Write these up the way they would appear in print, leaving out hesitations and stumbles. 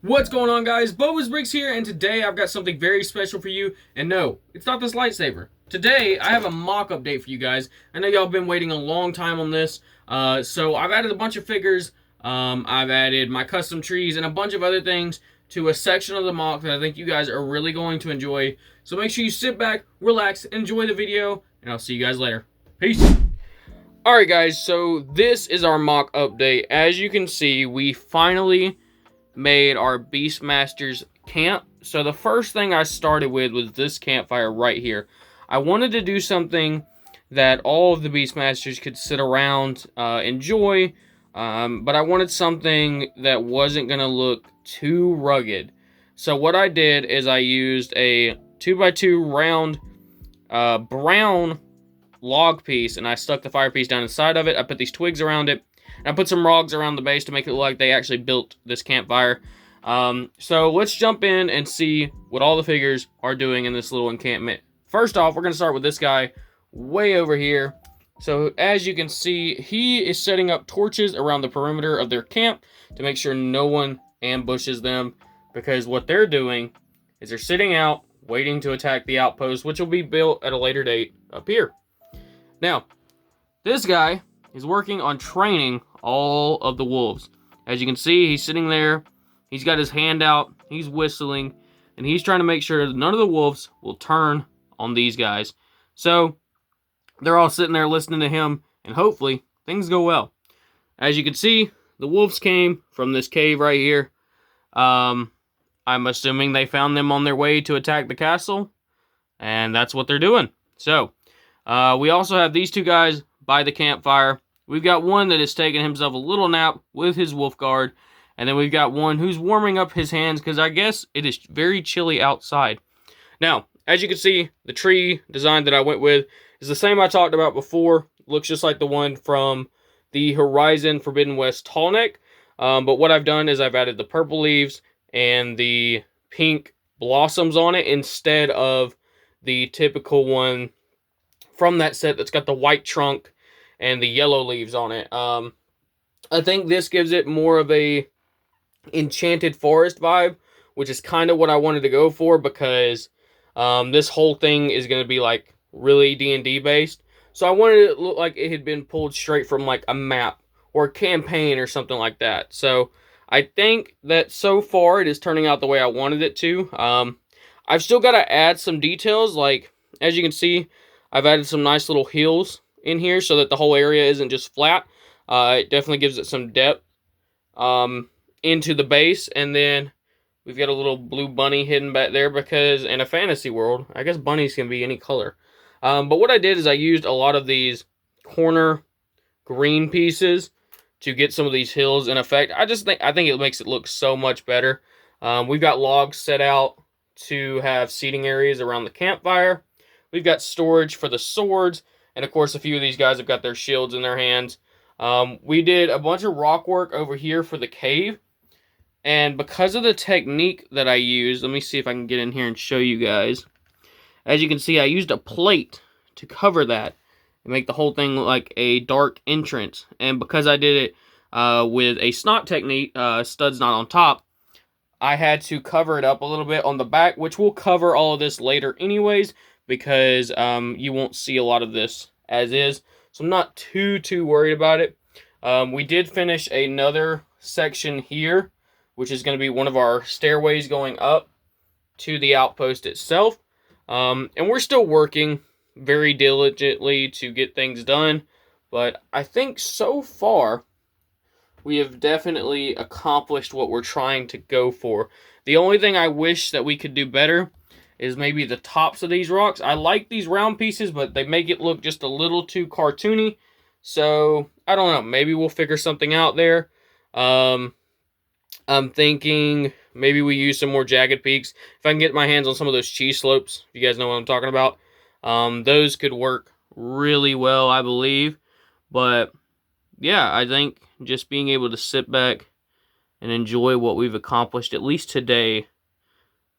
What's going on, guys? Boba's Bricks here, and today I've got something very special for you. And no, it's not this lightsaber. Today, I have a mock update for you guys. I know y'all have been waiting a long time on this. So I've added a bunch of figures. I've added my custom trees and a bunch of other things to a section of the mock that I think you guys are really going to enjoy. So make sure you sit back, relax, enjoy the video, and I'll see you guys later. Peace! Alright guys, so this is our mock update. As you can see, we finally made our Beastmasters camp. So the first thing I started with was this campfire right here. I wanted to do something that all of the Beastmasters could sit around, enjoy, but I wanted something that wasn't going to look too rugged. So what I did is I used a 2x2 round brown log piece, and I stuck the fire piece down inside of it. I put these twigs around it, and I put some logs around the base to make it look like they actually built this campfire. So let's jump in and see what all the figures are doing in this little encampment. First off, we're going to start with this guy way over here. So as you can see, he is setting up torches around the perimeter of their camp to make sure no one ambushes them, because what they're doing is they're sitting out waiting to attack the outpost, which will be built at a later date up here. Now, this guy is working on training all of the wolves. As you can see, he's sitting there, he's got his hand out, he's whistling, and he's trying to make sure that none of the wolves will turn on these guys. So, they're all sitting there listening to him, and hopefully, things go well. As you can see, the wolves came from this cave right here. I'm assuming they found them on their way to attack the castle, and that's what they're doing. So, we also have these two guys by the campfire. We've got one that is taking himself a little nap with his wolf guard. And then we've got one who's warming up his hands because I guess it is very chilly outside. Now, as you can see, the tree design that I went with is the same I talked about before. Looks just like the one from the Horizon Forbidden West tall neck. But what I've done is I've added the purple leaves and the pink blossoms on it instead of the typical one from that set that's got the white trunk and the yellow leaves on it. I think this gives it more of a enchanted forest vibe, which is kind of what I wanted to go for, because this whole thing is going to be like really D&D based. So I wanted it to look like it had been pulled straight from like a map or a campaign or something like that. So I think that so far it is turning out the way I wanted it to. I've still got to add some details. Like, as you can see, I've added some nice little hills in here so that the whole area isn't just flat. It definitely gives it some depth into the base. And then we've got a little blue bunny hidden back there because in a fantasy world, I guess bunnies can be any color. But what I did is I used a lot of these corner green pieces to get some of these hills in effect. I think it makes it look so much better. We've got logs set out to have seating areas around the campfire. We've got storage for the swords, and of course a few of these guys have got their shields in their hands. We did a bunch of rock work over here for the cave, and because of the technique that I used, let me see if I can get in here and show you guys. As you can see, I used a plate to cover that and make the whole thing look like a dark entrance. And because I did it with a snot technique, studs not on top, I had to cover it up a little bit on the back, which we'll cover all of this later anyways, because you won't see a lot of this as is. So I'm not too worried about it. We did finish another section here, which is going to be one of our stairways going up to the outpost itself. And we're still working very diligently to get things done. But I think so far, we have definitely accomplished what we're trying to go for. The only thing I wish that we could do better is maybe the tops of these rocks. I like these round pieces, but they make it look just a little too cartoony. So, I don't know. Maybe we'll figure something out there. I'm thinking maybe we use some more jagged peaks. If I can get my hands on some of those cheese slopes, if you guys know what I'm talking about, those could work really well, I believe. But, yeah, I think just being able to sit back and enjoy what we've accomplished, at least today,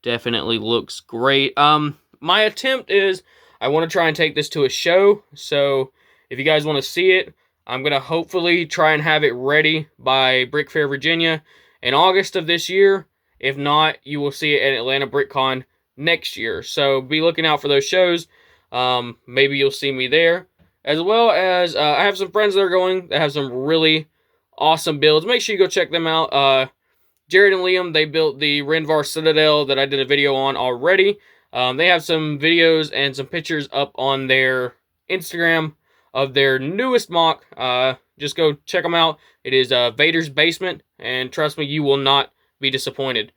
definitely looks great. My attempt is I want to try and take this to a show. So if you guys want to see it, I'm going to hopefully try and have it ready by Brick Fair, Virginia in August of this year. If not, you will see it at Atlanta BrickCon next year. So be looking out for those shows. Maybe you'll see me there. As well as, I have some friends that are going that have some really awesome builds. Make sure you go check them out. Jared and Liam, they built the Renvar Citadel that I did a video on already. They have some videos and some pictures up on their Instagram of their newest MOC. Just go check them out. It is Vader's Basement, and trust me, you will not be disappointed.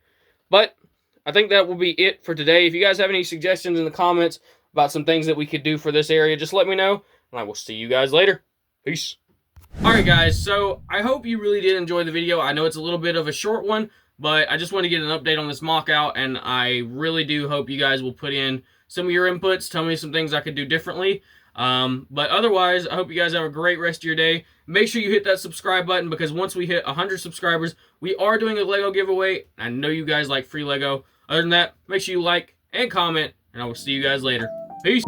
But I think that will be it for today. If you guys have any suggestions in the comments about some things that we could do for this area, just let me know, and I will see you guys later. Peace. Alright guys, so I hope you really did enjoy the video. I know it's a little bit of a short one, but I just want to get an update on this mock out, and I really do hope you guys will put in some of your inputs, tell me some things I could do differently. But otherwise, I hope you guys have a great rest of your day. Make sure you hit that subscribe button, because once we hit 100 subscribers, we are doing a Lego giveaway. I know you guys like free Lego. Other than that, make sure you like and comment, and I will see you guys later. Peace!